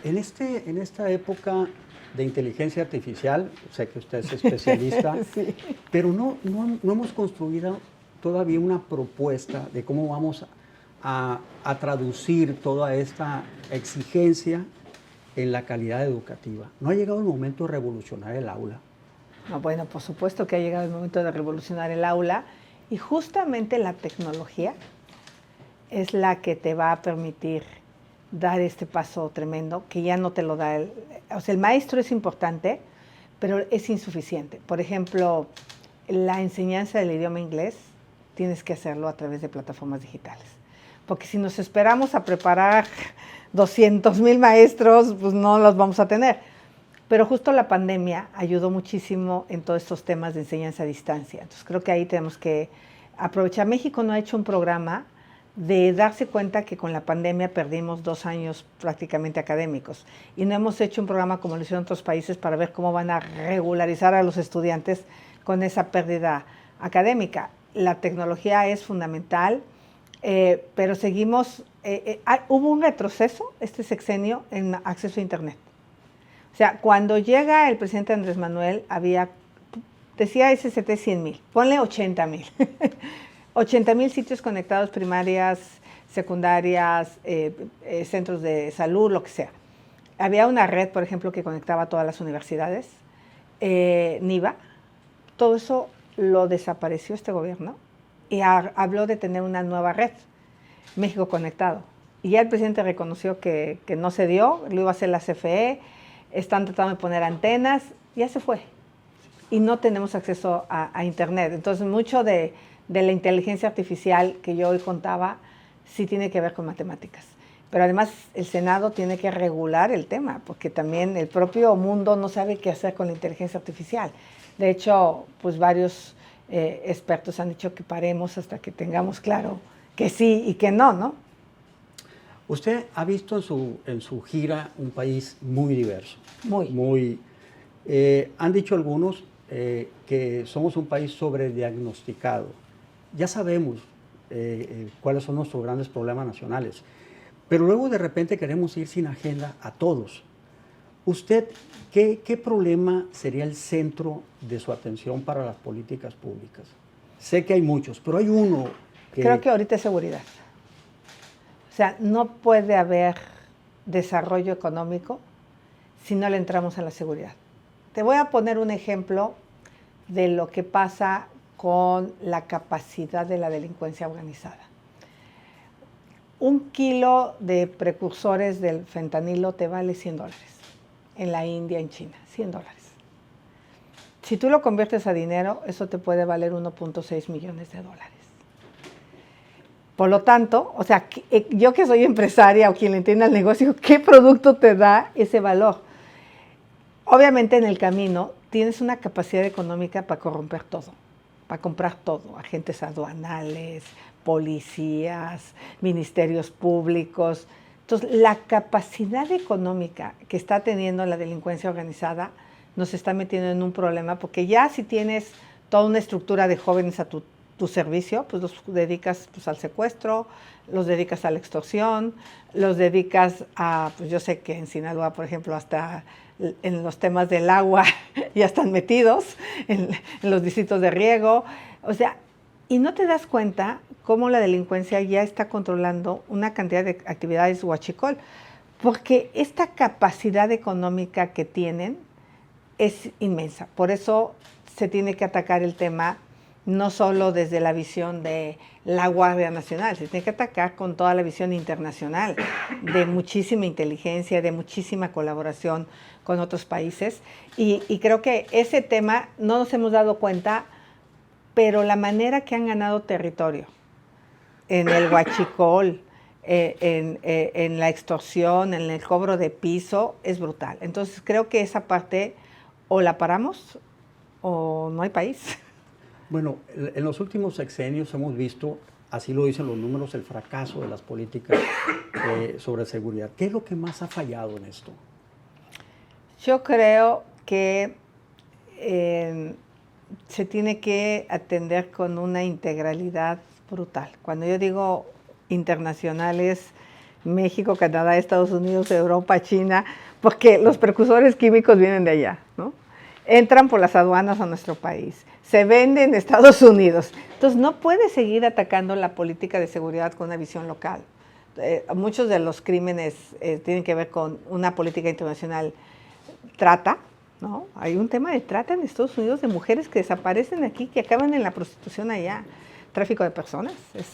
En esta época de inteligencia artificial, sé que usted es especialista, Sí. pero no hemos construido todavía una propuesta de cómo vamos a traducir toda esta exigencia en la calidad educativa. ¿No ha llegado el momento de revolucionar el aula? No, bueno, por supuesto que ha llegado el momento de revolucionar el aula y justamente la tecnología es la que te va a permitir dar este paso tremendo que ya no te lo da o sea, el maestro es importante, pero es insuficiente. Por ejemplo, la enseñanza del idioma inglés tienes que hacerlo a través de plataformas digitales. Porque si nos esperamos a preparar 200,000 maestros, pues no los vamos a tener. Pero justo la pandemia ayudó muchísimo en todos estos temas de enseñanza a distancia. Entonces creo que ahí tenemos que aprovechar. México no ha hecho un programa de darse cuenta que con la pandemia perdimos 2 años prácticamente académicos. Y no hemos hecho un programa como lo hicieron otros países para ver cómo van a regularizar a los estudiantes con esa pérdida académica. La tecnología es fundamental, pero seguimos, hubo un retroceso este sexenio en acceso a Internet. O sea, cuando llega el presidente Andrés Manuel, decía SST 100,000, ponle 80,000. 80,000 sitios conectados, primarias, secundarias, centros de salud, lo que sea. Había una red, por ejemplo, que conectaba a todas las universidades, NIVA. Todo eso lo desapareció este gobierno y habló de tener una nueva red, México Conectado. Y ya el presidente reconoció que no se dio, lo iba a hacer la CFE, están tratando de poner antenas, ya se fue. Y no tenemos acceso a Internet. Entonces, mucho de la inteligencia artificial que yo hoy contaba sí tiene que ver con matemáticas. Pero además el Senado tiene que regular el tema, porque también el propio mundo no sabe qué hacer con la inteligencia artificial. De hecho, pues varios expertos han dicho que paremos hasta que tengamos claro que sí y que no, ¿no? Usted ha visto en su gira un país muy diverso. Muy. Han dicho algunos que somos un país sobrediagnosticado. Ya sabemos cuáles son nuestros grandes problemas nacionales, pero luego de repente queremos ir sin agenda a todos. ¿Usted qué problema sería el centro de su atención para las políticas públicas? Sé que hay muchos, pero hay uno que... Creo que ahorita es seguridad. O sea, no puede haber desarrollo económico si no le entramos a la seguridad. Te voy a poner un ejemplo de lo que pasa con la capacidad de la delincuencia organizada. 1 kilo de precursores del fentanilo te vale $100. En la India, en China, $100. Si tú lo conviertes a dinero, eso te puede valer 1.6 millones de dólares. Por lo tanto, o sea, yo que soy empresaria o quien le entiende al negocio, ¿qué producto te da ese valor? Obviamente en el camino tienes una capacidad económica para corromper todo, para comprar todo, agentes aduanales, policías, ministerios públicos. Entonces, la capacidad económica que está teniendo la delincuencia organizada nos está metiendo en un problema, porque ya si tienes toda una estructura de jóvenes a tu servicio, pues los dedicas pues, al secuestro, los dedicas a la extorsión, los dedicas a, pues yo sé que en Sinaloa, por ejemplo, hasta en los temas del agua ya están metidos, en los distritos de riego, o sea, y no te das cuenta cómo la delincuencia ya está controlando una cantidad de actividades huachicol, porque esta capacidad económica que tienen es inmensa. Por eso se tiene que atacar el tema no solo desde la visión de la Guardia Nacional, se tiene que atacar con toda la visión internacional, de muchísima inteligencia, de muchísima colaboración con otros países. Y creo que ese tema no nos hemos dado cuenta, pero la manera que han ganado territorio en el huachicol, en la extorsión, en el cobro de piso, es brutal. Entonces creo que esa parte o la paramos o no hay país. Bueno, en los últimos sexenios hemos visto, así lo dicen los números, el fracaso de las políticas sobre seguridad. ¿Qué es lo que más ha fallado en esto? Yo creo que se tiene que atender con una integralidad brutal. Cuando yo digo internacional es México, Canadá, Estados Unidos, Europa, China, porque los precursores químicos vienen de allá, ¿no? Entran por las aduanas a nuestro país, se venden en Estados Unidos. Entonces no puede seguir atacando la política de seguridad con una visión local. Muchos de los crímenes tienen que ver con una política internacional. Trata, ¿no? Hay un tema de trata en Estados Unidos de mujeres que desaparecen aquí, que acaban en la prostitución allá. Tráfico de personas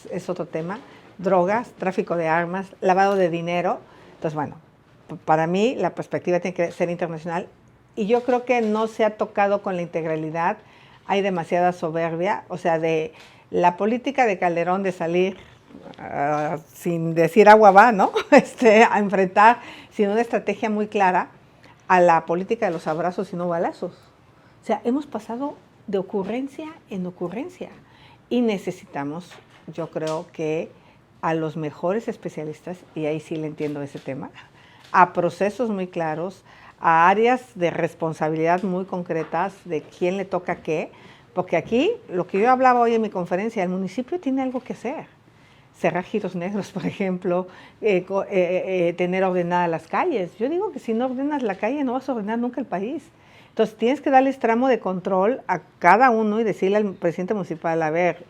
es otro tema. Drogas, tráfico de armas, lavado de dinero. Entonces, bueno, para mí la perspectiva tiene que ser internacional y yo creo que no se ha tocado con la integralidad. Hay demasiada soberbia, o sea, de la política de Calderón de salir sin decir agua va, ¿no? A enfrentar sin una estrategia muy clara a la política de los abrazos y no balazos. O sea, hemos pasado de ocurrencia en ocurrencia y necesitamos, yo creo que a los mejores especialistas, y ahí sí le entiendo ese tema, a procesos muy claros, a áreas de responsabilidad muy concretas de quién le toca qué, porque aquí, lo que yo hablaba hoy en mi conferencia, el municipio tiene algo que hacer. Cerrar giros negros, por ejemplo, tener ordenadas las calles. Yo digo que si no ordenas la calle no vas a ordenar nunca el país. Entonces tienes que darles tramo de control a cada uno y decirle al presidente municipal, a ver,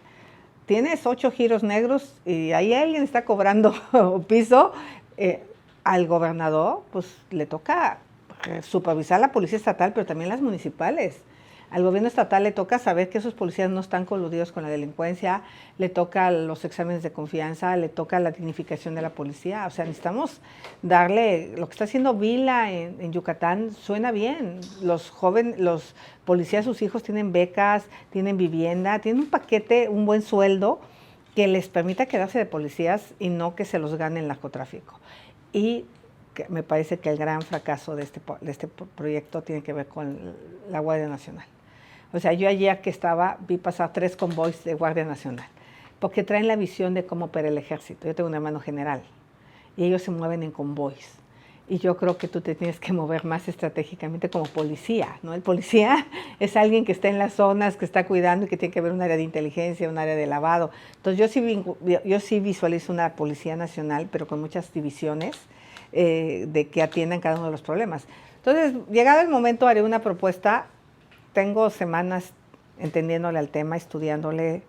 tienes 8 giros negros y ahí alguien está cobrando piso, al gobernador pues le toca supervisar la policía estatal, pero también las municipales. Al gobierno estatal le toca saber que esos policías no están coludidos con la delincuencia, le toca los exámenes de confianza, le toca la dignificación de la policía. O sea, necesitamos darle, lo que está haciendo Vila en Yucatán suena bien. Los policías, sus hijos tienen becas, tienen vivienda, tienen un paquete, un buen sueldo que les permita quedarse de policías y no que se los gane el narcotráfico. Y que me parece que el gran fracaso de este proyecto tiene que ver con la Guardia Nacional. O sea, yo ayer que vi pasar 3 convoys de Guardia Nacional, porque traen la visión de cómo opera el ejército. Yo tengo un hermano general y ellos se mueven en convoys. Y yo creo que tú te tienes que mover más estratégicamente como policía, ¿no? El policía es alguien que está en las zonas, que está cuidando y que tiene que ver un área de inteligencia, un área de lavado. Entonces yo sí visualizo una policía nacional, pero con muchas divisiones de que atiendan cada uno de los problemas. Entonces, llegado el momento, haré una propuesta. Tengo semanas entendiéndole al tema, estudiándole,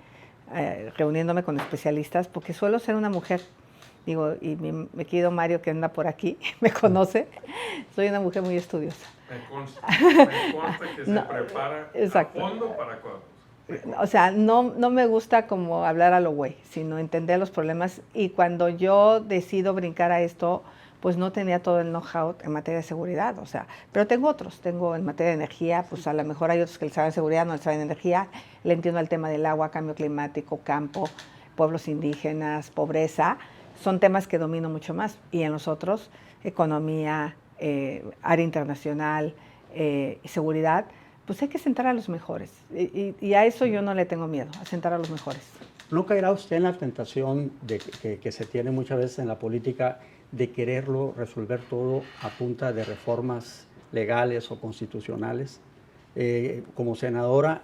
reuniéndome con especialistas, porque suelo ser una mujer, digo, y mi querido Mario, que anda por aquí, me conoce, soy una mujer muy estudiosa. Me consta que se prepara exacto. a fondo para cosas. O sea, no me gusta como hablar a lo güey, sino entender los problemas. Y cuando yo decido brincar a esto, pues no tenía todo el know-how en materia de seguridad, o sea, pero tengo otros, tengo en materia de energía, pues a lo mejor hay otros que le saben seguridad, no le saben energía, le entiendo el tema del agua, cambio climático, campo, pueblos indígenas, pobreza, son temas que domino mucho más, y en los otros, economía, área internacional, seguridad, pues hay que sentar a los mejores, y a eso yo no le tengo miedo, a sentar a los mejores. ¿No caerá usted en la tentación de que se tiene muchas veces en la política de quererlo resolver todo a punta de reformas legales o constitucionales? Como senadora,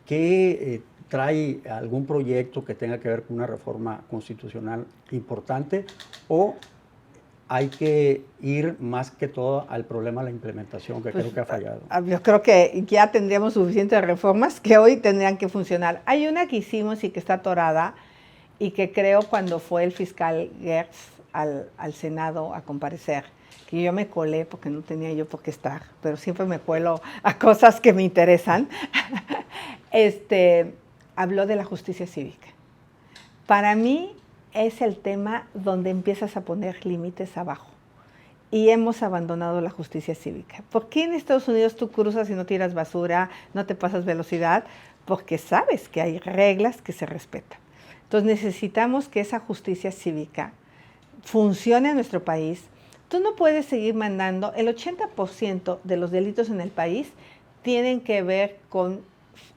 ¿qué trae algún proyecto que tenga que ver con una reforma constitucional importante? ¿O hay que ir más que todo al problema de la implementación, que pues, creo que ha fallado? Yo creo que ya tendríamos suficientes reformas que hoy tendrían que funcionar. Hay una que hicimos y que está atorada, y que creo cuando fue el fiscal Gertz al Senado a comparecer, que yo me colé porque no tenía yo por qué estar, pero siempre me cuelo a cosas que me interesan, habló de la justicia cívica. Para mí es el tema donde empiezas a poner límites abajo. Y hemos abandonado la justicia cívica. ¿Por qué en Estados Unidos tú cruzas y no tiras basura, no te pasas velocidad? Porque sabes que hay reglas que se respetan. Entonces necesitamos que esa justicia cívica funcione en nuestro país. Tú no puedes seguir mandando, el 80% de los delitos en el país tienen que ver con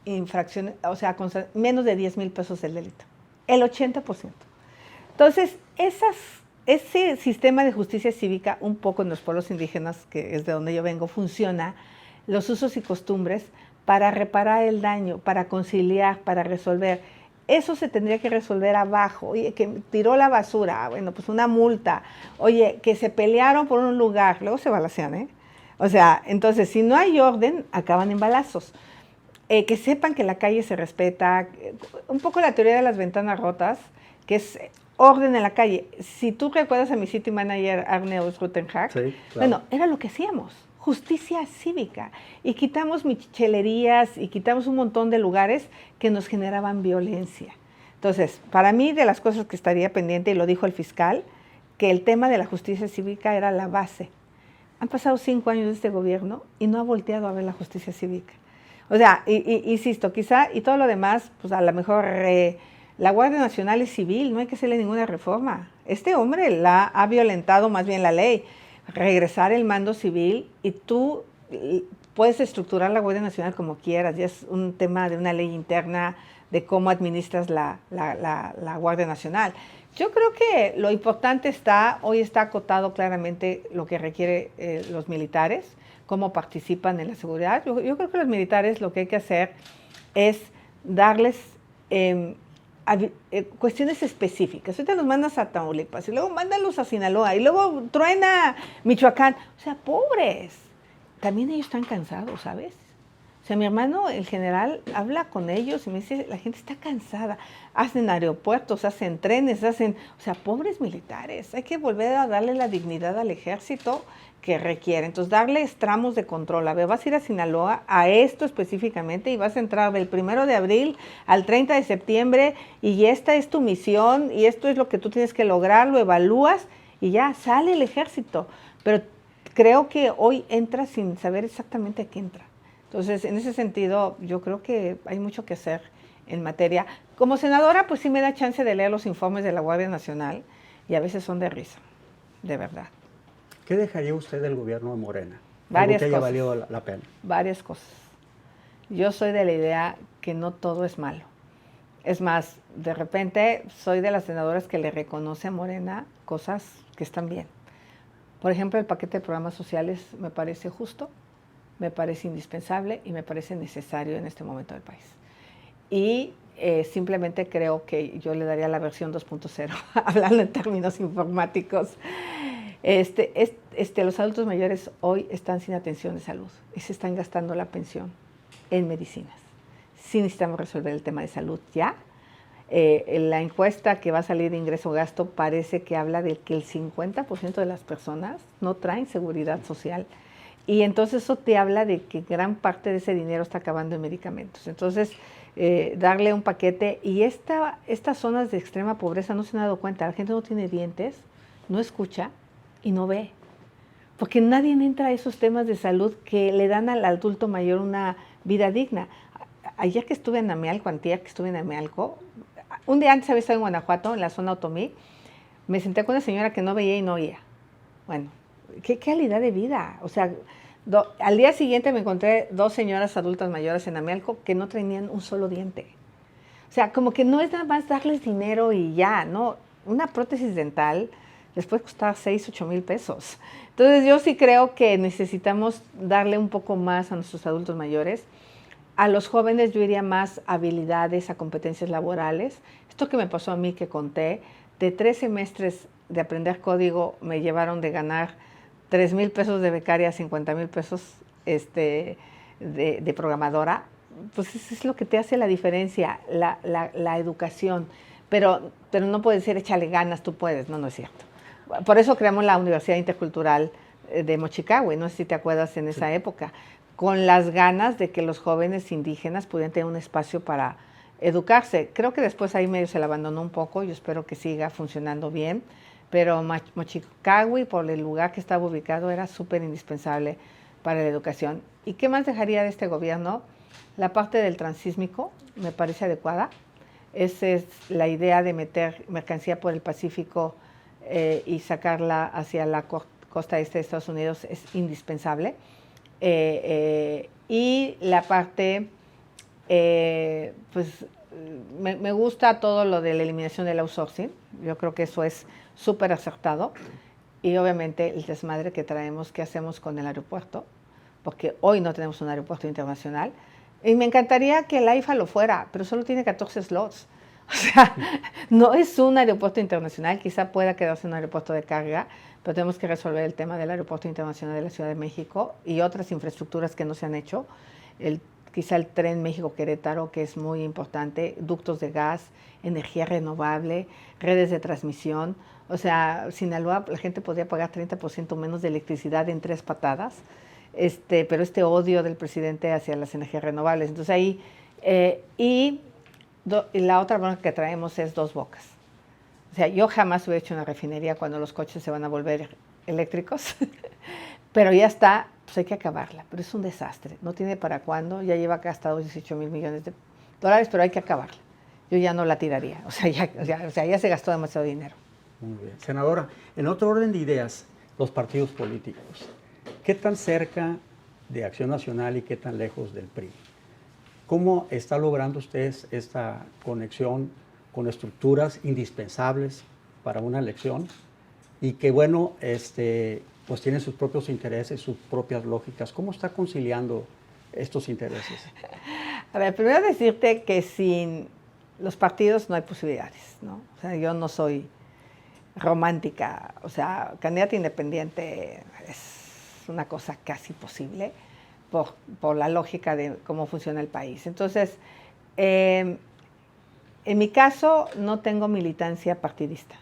infracciones, o sea, con menos de 10,000 pesos el delito. El 80%. Entonces, ese sistema de justicia cívica, un poco en los pueblos indígenas, que es de donde yo vengo, funciona, los usos y costumbres para reparar el daño, para conciliar, para resolver. eso se tendría que resolver abajo. Oye, que tiró la basura, bueno, pues una multa. Oye, que se pelearon por un lugar, luego se balacean, ¿eh? O sea, entonces, si no hay orden, acaban en balazos. Que sepan que la calle se respeta, un poco la teoría de las ventanas rotas, que es orden en la calle. Si tú recuerdas a mi city manager, Arneus Rutenhag, Sí, claro. bueno, era lo que hacíamos, justicia cívica. Y quitamos michelerías y quitamos un montón de lugares que nos generaban violencia. Entonces, para mí, de las cosas que estaría pendiente, y lo dijo el fiscal, que el tema de la justicia cívica era la base. Han pasado 5 años de este gobierno y no ha volteado a ver la justicia cívica. O sea, insisto, quizá, y todo lo demás, pues a lo mejor la Guardia Nacional es civil, no hay que hacerle ninguna reforma. Este hombre ha violentado más bien la ley. Regresar el mando civil y tú puedes estructurar la Guardia Nacional como quieras, ya es un tema de una ley interna de cómo administras la Guardia Nacional. Yo creo que lo importante hoy está acotado claramente lo que requiere los militares, cómo participan en la seguridad. Yo creo que los militares lo que hay que hacer es darles cuestiones específicas. Ahorita los mandas a Tamaulipas y luego mándalos a Sinaloa y luego truena Michoacán. O sea, pobres. También ellos están cansados, ¿sabes? O sea, mi hermano, el general, habla con ellos y me dice, la gente está cansada. Hacen aeropuertos, hacen trenes, o sea, pobres militares. Hay que volver a darle la dignidad al ejército que requiere. Entonces, darles tramos de control. A ver, vas a ir a Sinaloa, a esto específicamente, y vas a entrar del 1 de abril al 30 de septiembre, y esta es tu misión, y esto es lo que tú tienes que lograr, lo evalúas, y ya sale el ejército. Pero creo que hoy entra sin saber exactamente a qué entra. Entonces, en ese sentido, yo creo que hay mucho que hacer en materia. Como senadora, pues sí me da chance de leer los informes de la Guardia Nacional, y a veces son de risa, de verdad. ¿Qué dejaría usted del gobierno de Morena? Varias Algo que haya cosas. valido la pena. Varias cosas. Yo soy de la idea que no todo es malo. Es más, de repente soy de las senadoras que le reconoce a Morena cosas que están bien. Por ejemplo, el paquete de programas sociales me parece justo, me parece indispensable y me parece necesario en este momento del país. Y simplemente creo que yo le daría la versión 2.0, hablando en términos informáticos. Los adultos mayores hoy están sin atención de salud y se están gastando la pensión en medicinas. Sí necesitamos resolver el tema de salud ya. La encuesta que va a salir de ingreso-gasto parece que habla de que el 50% de las personas no traen seguridad social. Y entonces eso te habla de que gran parte de ese dinero está acabando en medicamentos. Entonces, darle un paquete. Y estas zonas de extrema pobreza no se han dado cuenta. La gente no tiene dientes, no escucha y no ve. Porque nadie entra a esos temas de salud que le dan al adulto mayor una vida digna. Ayer que estuve en Amealco, antier que estuve en Amealco, un día antes había estado en Guanajuato, en la zona Otomí, me senté con una señora que no veía y no oía. Bueno, qué calidad de vida. O sea, al día siguiente me encontré 2 señoras adultas mayores en Amealco que no tenían un solo diente. O sea, como que no es nada más darles dinero y ya, ¿no? Una prótesis dental les puede costar 6, 8 mil pesos. Entonces yo sí creo que necesitamos darle un poco más a nuestros adultos mayores. A los jóvenes yo iría más a habilidades, a competencias laborales. Esto que me pasó a mí que conté, de 3 semestres de aprender código me llevaron de ganar 3 mil pesos de becaria a 50 mil pesos de programadora. Pues eso es lo que te hace la diferencia, la educación. Pero no puedes decir échale ganas, tú puedes. No es cierto. Por eso creamos la Universidad Intercultural de Mochicahue, no sé si te acuerdas en esa época, con las ganas de que los jóvenes indígenas pudieran tener un espacio para educarse. Creo que después ahí medio se la abandonó un poco, yo espero que siga funcionando bien, pero Mochicahue, por el lugar que estaba ubicado, era súper indispensable para la educación. ¿Y qué más dejaría de este gobierno? La parte del transísmico me parece adecuada. Esa es la idea de meter mercancía por el Pacífico y sacarla hacia la costa este de Estados Unidos es indispensable. Y la parte, pues me gusta todo lo de la eliminación del outsourcing. Yo creo que eso es súper acertado. Y obviamente el desmadre que traemos, qué hacemos con el aeropuerto, porque hoy no tenemos un aeropuerto internacional. Y me encantaría que el AIFA lo fuera, pero solo tiene 14 slots. O sea, no es un aeropuerto internacional, quizá pueda quedarse un aeropuerto de carga, pero tenemos que resolver el tema del aeropuerto internacional de la Ciudad de México y otras infraestructuras que no se han hecho. Quizá el tren México-Querétaro, que es muy importante, ductos de gas, energía renovable, redes de transmisión. O sea, Sinaloa, la gente podría pagar 30% menos de electricidad en 3 patadas, pero este odio del presidente hacia las energías renovables. Entonces ahí, y la otra bronca que traemos es Dos Bocas. O sea, yo jamás hubiera hecho una refinería cuando los coches se van a volver eléctricos, pero ya está, pues hay que acabarla. Pero es un desastre, no tiene para cuándo, ya lleva gastados 18 mil millones de dólares, pero hay que acabarla. Yo ya no la tiraría, o sea, ya se gastó demasiado dinero. Muy bien. Senadora, en otro orden de ideas, los partidos políticos. ¿Qué tan cerca de Acción Nacional y qué tan lejos del PRI? ¿Cómo está logrando ustedes esta conexión con estructuras indispensables para una elección? Y que, bueno, pues tienen sus propios intereses, sus propias lógicas. ¿Cómo está conciliando estos intereses? A ver, primero decirte que sin los partidos no hay posibilidades, ¿no? O sea, yo no soy romántica, o sea, candidata independiente es una cosa casi posible por la lógica de cómo funciona el país. Entonces, en mi caso no tengo militancia partidista.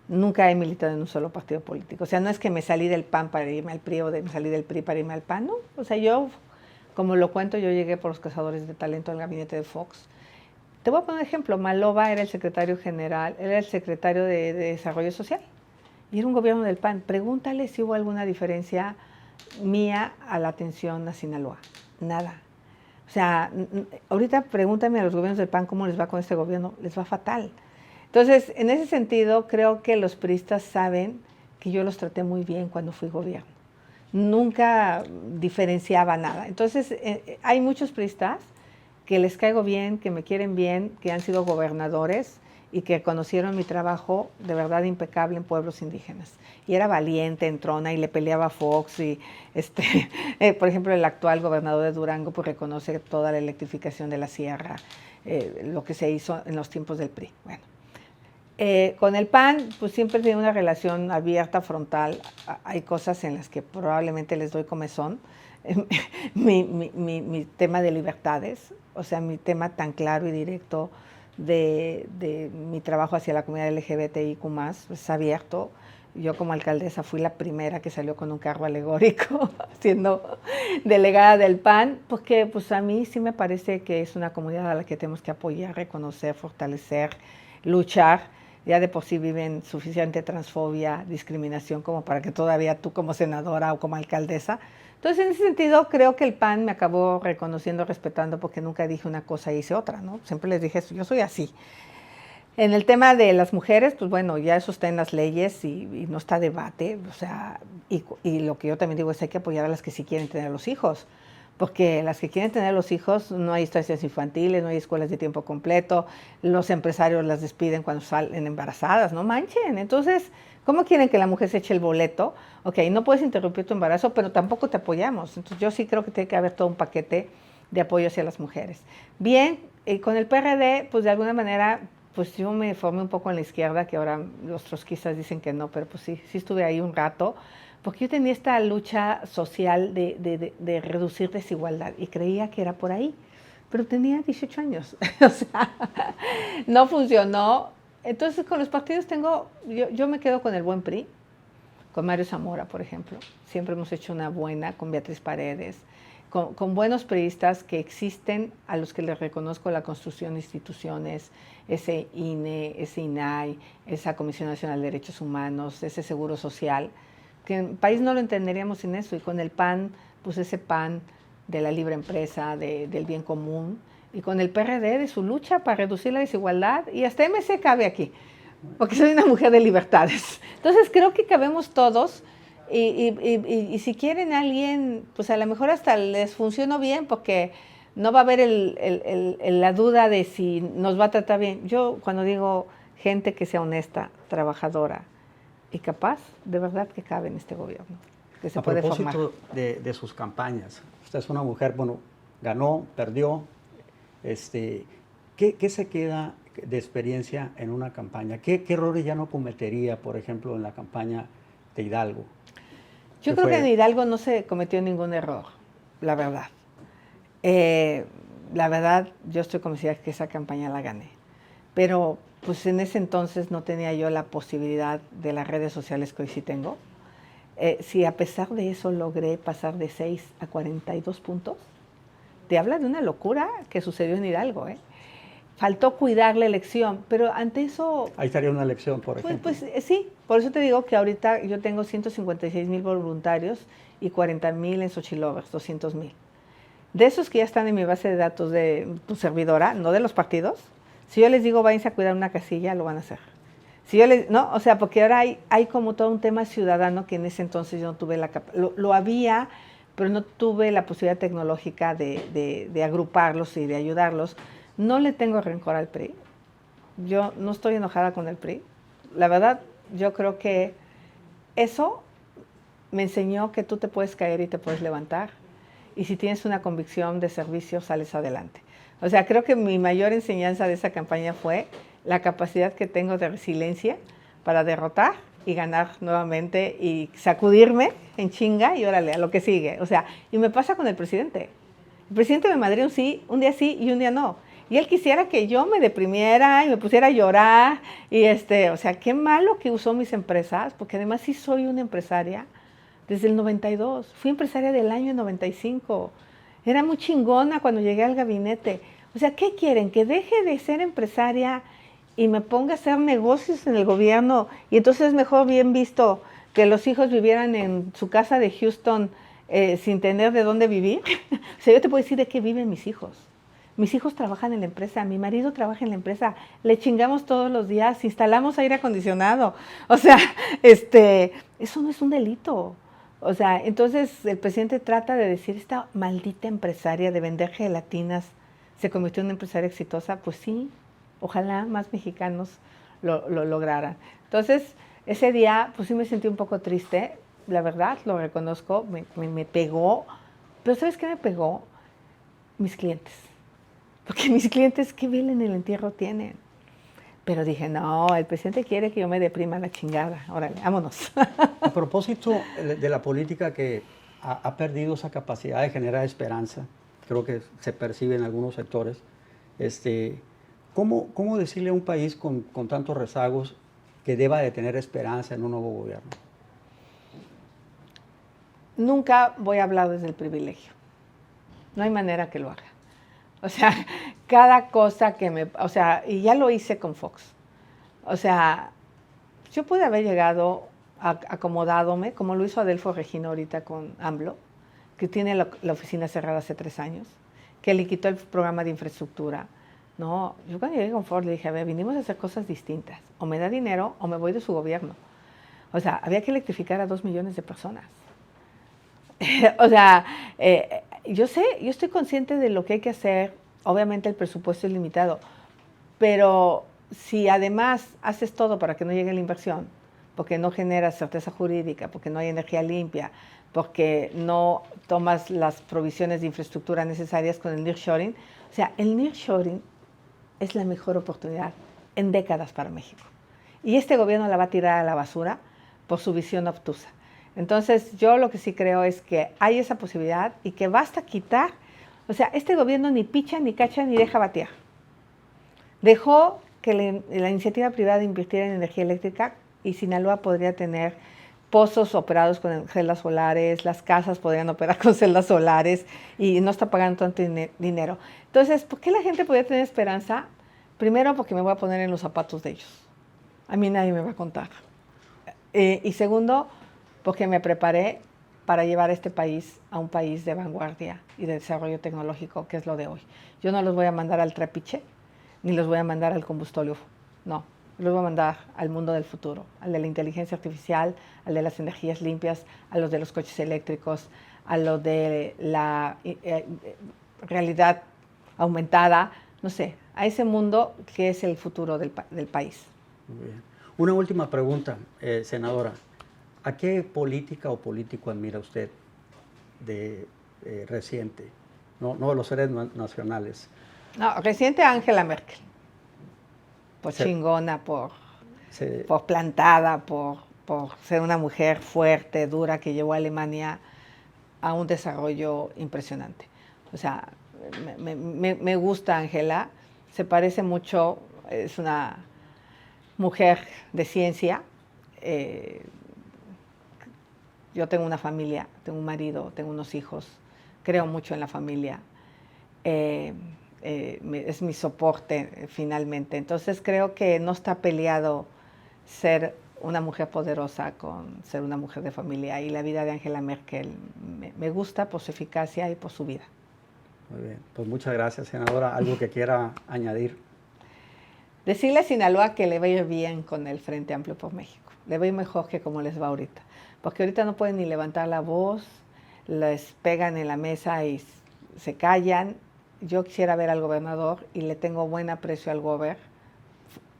Nunca he militado en un solo partido político. O sea, no es que me salí del PAN para irme al PRI o me salí del PRI para irme al PAN, ¿no? O sea, yo, como lo cuento, yo llegué por los cazadores de talento al gabinete de Fox. Te voy a poner un ejemplo. Maloba era el secretario general, era el secretario de Desarrollo Social y era un gobierno del PAN. Pregúntale si hubo alguna diferencia mía a la atención a Sinaloa. Nada. O sea, ahorita pregúntame a los gobiernos del PAN cómo les va con este gobierno. Les va fatal. Entonces, en ese sentido, creo que los priistas saben que yo los traté muy bien cuando fui gobierno. Nunca diferenciaba nada. Entonces, hay muchos priistas que les caigo bien, que me quieren bien, que han sido gobernadores y que conocieron mi trabajo de verdad impecable en pueblos indígenas. Y era valiente, entrona y le peleaba a Fox. Y por ejemplo, el actual gobernador de Durango pues reconoce toda la electrificación de la sierra, lo que se hizo en los tiempos del PRI. Bueno. Con el PAN, pues siempre he tenido una relación abierta, frontal. Hay cosas en las que probablemente les doy comezón. Mi tema de libertades, o sea, mi tema tan claro y directo de mi trabajo hacia la comunidad LGBTIQ+, es abierto. Yo como alcaldesa fui la primera que salió con un carro alegórico, siendo delegada del PAN, porque pues a mí sí me parece que es una comunidad a la que tenemos que apoyar, reconocer, fortalecer, luchar. Ya de por sí viven suficiente transfobia, discriminación, como para que todavía tú como senadora o como alcaldesa. Entonces, en ese sentido, creo que el PAN me acabó reconociendo, respetando, porque nunca dije una cosa y hice otra, ¿no? Siempre les dije, yo soy así. En el tema de las mujeres, pues bueno, ya eso está en las leyes y no está a debate. O sea, y lo que yo también digo es hay que apoyar a las que sí quieren tener los hijos. Porque las que quieren tener los hijos, no hay estancias infantiles, no hay escuelas de tiempo completo, los empresarios las despiden cuando salen embarazadas, no manchen. Entonces, ¿cómo quieren que la mujer se eche el boleto? Ok, no puedes interrumpir tu embarazo, pero tampoco te apoyamos. Entonces, yo sí creo que tiene que haber todo un paquete de apoyo hacia las mujeres. Bien, con el PRD, pues de alguna manera, pues yo me formé un poco en la izquierda, que ahora los trotskistas dicen que no, pero pues sí estuve ahí un rato. Porque yo tenía esta lucha social de reducir desigualdad y creía que era por ahí, pero tenía 18 años, o sea, no funcionó. Entonces con los partidos yo me quedo con el buen PRI, con Mario Zamora, por ejemplo, siempre hemos hecho una buena, con Beatriz Paredes, con buenos priistas que existen, a los que les reconozco la construcción de instituciones, ese INE, ese INAI, esa Comisión Nacional de Derechos Humanos, ese Seguro Social, que en el país no lo entenderíamos sin eso, y con el PAN, pues ese PAN de la libre empresa, del bien común, y con el PRD de su lucha para reducir la desigualdad, y hasta MC cabe aquí, porque soy una mujer de libertades. Entonces creo que cabemos todos, y si quieren a alguien, pues a lo mejor hasta les funcionó bien, porque no va a haber la duda de si nos va a tratar bien. Yo cuando digo gente que sea honesta, trabajadora, y capaz, de verdad que cabe en este gobierno, que se puede formar. A propósito de sus campañas, usted es una mujer, bueno, ganó, perdió, ¿qué se queda de experiencia en una campaña. ¿Qué errores ya no cometería, por ejemplo, en la campaña de Hidalgo? Yo creo que en Hidalgo no se cometió ningún error, la verdad. La verdad, yo estoy convencida que esa campaña la gané. Pero pues en ese entonces no tenía yo la posibilidad de las redes sociales que hoy sí tengo. Si a pesar de eso logré pasar de 6 a 42 puntos, te habla de una locura que sucedió en Hidalgo, ¿eh? Faltó cuidar la elección, pero ante eso... Ahí estaría una elección, por ejemplo. Pues sí, por eso te digo que ahorita yo tengo 156,000 voluntarios y 40,000 en Xochilovers, 200,000. De esos que ya están en mi base de datos de tu servidora, no de los partidos, si yo les digo váyanse a cuidar una casilla, lo van a hacer. Si yo les, no, o sea, porque ahora hay como todo un tema ciudadano que en ese entonces yo no tuve la capacidad, lo había, pero no tuve la posibilidad tecnológica de agruparlos y de ayudarlos. No le tengo rencor al PRI. Yo no estoy enojada con el PRI. La verdad, yo creo que eso me enseñó que tú te puedes caer y te puedes levantar. Y si tienes una convicción de servicio, sales adelante. O sea, creo que mi mayor enseñanza de esa campaña fue la capacidad que tengo de resiliencia para derrotar y ganar nuevamente y sacudirme en chinga y órale, a lo que sigue. O sea, y me pasa con el presidente. El presidente me madrió un día sí y un día no. Y él quisiera que yo me deprimiera y me pusiera a llorar. Y o sea, qué malo que usó mis empresas, porque además sí soy una empresaria desde el 92. Fui empresaria del año 95. Era muy chingona cuando llegué al gabinete. O sea, ¿qué quieren? ¿Que deje de ser empresaria y me ponga a hacer negocios en el gobierno? Y entonces es mejor bien visto que los hijos vivieran en su casa de Houston sin tener de dónde vivir. O sea, yo te puedo decir de qué viven mis hijos. Mis hijos trabajan en la empresa, mi marido trabaja en la empresa, le chingamos todos los días, instalamos aire acondicionado. O sea, eso no es un delito. O sea, entonces el presidente trata de decir, esta maldita empresaria de vender gelatinas se convirtió en una empresaria exitosa. Pues sí, ojalá más mexicanos lo lograran. Entonces, ese día, pues sí me sentí un poco triste, la verdad, lo reconozco, me pegó. Pero ¿sabes qué me pegó? Mis clientes. Porque mis clientes, ¿qué vela en el entierro tienen? Pero dije, no, el presidente quiere que yo me deprima la chingada. Órale, vámonos. A propósito de la política que ha perdido esa capacidad de generar esperanza, creo que se percibe en algunos sectores, ¿cómo decirle a un país con tantos rezagos que deba de tener esperanza en un nuevo gobierno? Nunca voy a hablar desde el privilegio. No hay manera que lo haga. O sea, cada cosa o sea, y ya lo hice con Fox. O sea, yo pude haber llegado acomodádome, como lo hizo Adelfo Regina ahorita con AMLO, que tiene la oficina cerrada hace 3 años, que le quitó el programa de infraestructura. No, yo cuando llegué con Ford le dije, a ver, vinimos a hacer cosas distintas. O me da dinero o me voy de su gobierno. O sea, había que electrificar a 2 millones de personas. O sea, yo estoy consciente de lo que hay que hacer. Obviamente el presupuesto es limitado, pero si además haces todo para que no llegue la inversión, porque no generas certeza jurídica, porque no hay energía limpia, porque no tomas las provisiones de infraestructura necesarias con el nearshoring, o sea, el nearshoring es la mejor oportunidad en décadas para México. Y este gobierno la va a tirar a la basura por su visión obtusa. Entonces, yo lo que sí creo es que hay esa posibilidad y que basta quitar, o sea, este gobierno ni picha, ni cacha, ni deja batear. Dejó que la iniciativa privada invirtiera en energía eléctrica y Sinaloa podría tener pozos operados con celdas solares, las casas podrían operar con celdas solares y no está pagando tanto dinero. Entonces, ¿por qué la gente podría tener esperanza? Primero, porque me voy a poner en los zapatos de ellos. A mí nadie me va a contar. Y segundo, porque me preparé para llevar este país a un país de vanguardia y de desarrollo tecnológico, que es lo de hoy. Yo no los voy a mandar al trapiche, ni los voy a mandar al combustóleo, no. Los voy a mandar al mundo del futuro, al de la inteligencia artificial, al de las energías limpias, a los de los coches eléctricos, a lo de la realidad aumentada, no sé, a ese mundo que es el futuro del país. Muy bien. Una última pregunta, senadora. ¿A qué política o político admira usted de reciente? No de los seres nacionales. No, reciente Angela Merkel. por Sí. chingona, Sí. por plantada, por ser una mujer fuerte, dura, que llevó a Alemania a un desarrollo impresionante. O sea, me gusta Ángela, se parece mucho, es una mujer de ciencia. Yo tengo una familia, tengo un marido, tengo unos hijos, creo mucho en la familia. Es mi soporte finalmente. Entonces creo que no está peleado ser una mujer poderosa con ser una mujer de familia. Y la vida de Angela Merkel me gusta por su eficacia y por su vida. Muy bien, pues muchas gracias, senadora. ¿Algo que quiera añadir? Decirle a Sinaloa que le va a ir bien con el Frente Amplio por México. Le va a ir mejor que como les va ahorita. Porque ahorita no pueden ni levantar la voz, les pegan en la mesa y se callan. Yo quisiera ver al gobernador y le tengo buen aprecio al gober.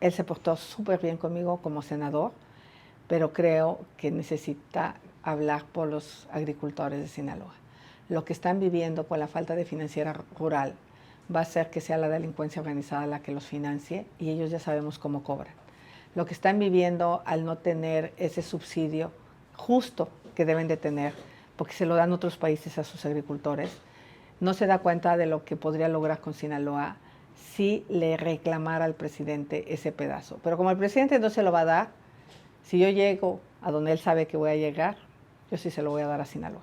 Él se portó súper bien conmigo como senador, pero creo que necesita hablar por los agricultores de Sinaloa. Lo que están viviendo con la falta de financiera rural va a hacer que sea la delincuencia organizada la que los financie y ellos ya sabemos cómo cobran. Lo que están viviendo al no tener ese subsidio justo que deben de tener, porque se lo dan otros países a sus agricultores, no se da cuenta de lo que podría lograr con Sinaloa si le reclamara al presidente ese pedazo. Pero como el presidente no se lo va a dar, si yo llego a donde él sabe que voy a llegar, yo sí se lo voy a dar a Sinaloa.